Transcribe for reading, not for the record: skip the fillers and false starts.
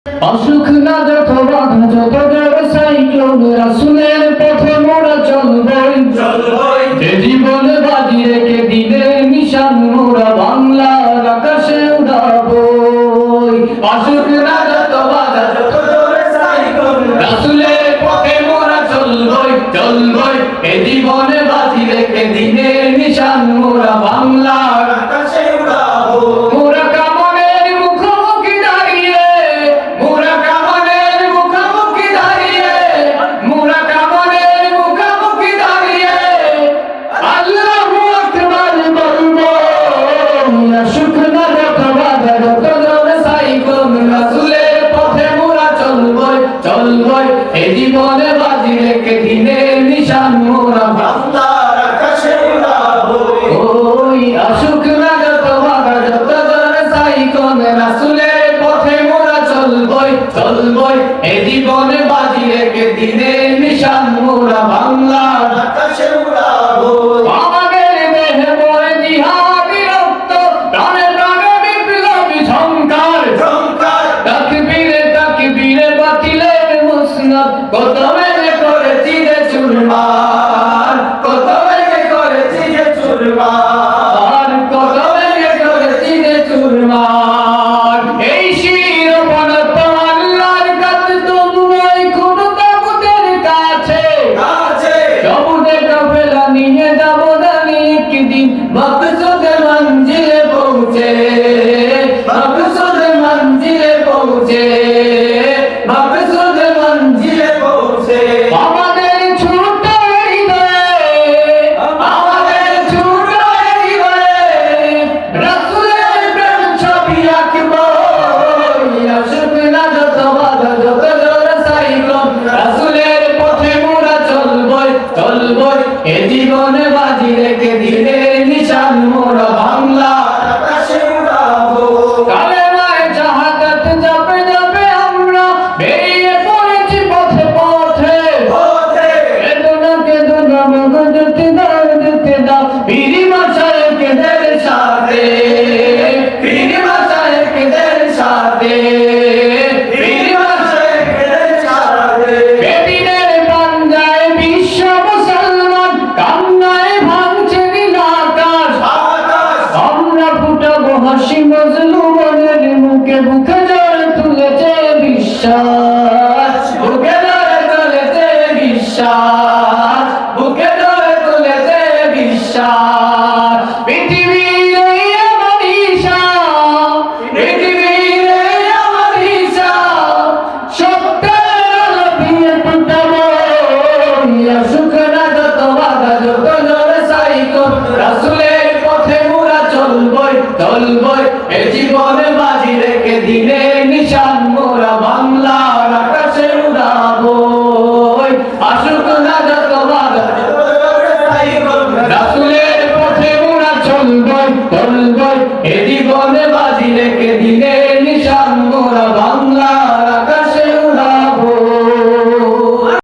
অসুখ না যত বাধা যত জড় সাইক্লোন রাসূলের পথে মোরা চলবই যে জীবন বাজি রেখে দিনের নিশান মোরা বাংলার আকাশে উড়াবই। অসুখ না যত বাধা যত জড় সাইক্লোন রাসূলের পথে মোরা চলবই এ জীবন বাজি রেখে দিনের নিশান মোরা বাংলার আকাশে উড়াবই। এই জীবনে বাজি রেখে দিনের নিশান মোরা বাংলার আকাশে উড়াবই। ওই আসুক না যত বাধা যত জোরে সাইক্লোন রাসূলের পথে মোরা চলবই এই জীবনে বাজি রেখে দিনের নিশান মোরা বাংলার আকাশে উড়াবই। আমাদের দেহে বয়ে জিহাদি রক্ত প্রাণে প্রাণে বিপ্লবী ঝংকার তাকবীরে বাতিলের মুসনদ কত মেরে করেছি যে চুরমার কত মেরে করেছি যে চুরমার কত মেরে করেছি যে চুরমার। এই শিরোপণ তো আল্লাহর কাছে তোমরাই কোন তাগুতের কাছে সবুজে কাফেলা নিয়ে যাবো জানি একদিন মকসুদে মঞ্জিলে পৌঁছে মকসুদে মঞ্জিলে পৌঁছে আমাদের ছোট রাসূলের প্রেম ছবি আঁকবই। আসুক না যত বাধা যত জোরে সাইক্লোন রাসূলের পথে মোরা চলবই এ জীবনে বাজি রেখে দিনের নিশান মোরা বাংলার আকাশে উড়াবই। কালেমায়ে শাহাদাত জপে জপে আমরা বেরিয়ে পড়েছি পথে কেদুনা মগজতে দাও পীর মাশায়েখদের সাথে বেদিনের পাঞ্জায় বিশ্ব মুসলমান কান্নায় ভাঙছে নীল আকাশ। আমরা ফুটাবো হাসি মজলুমের মুখে বুকে জ্বর তুলেছে বিশ্বাস।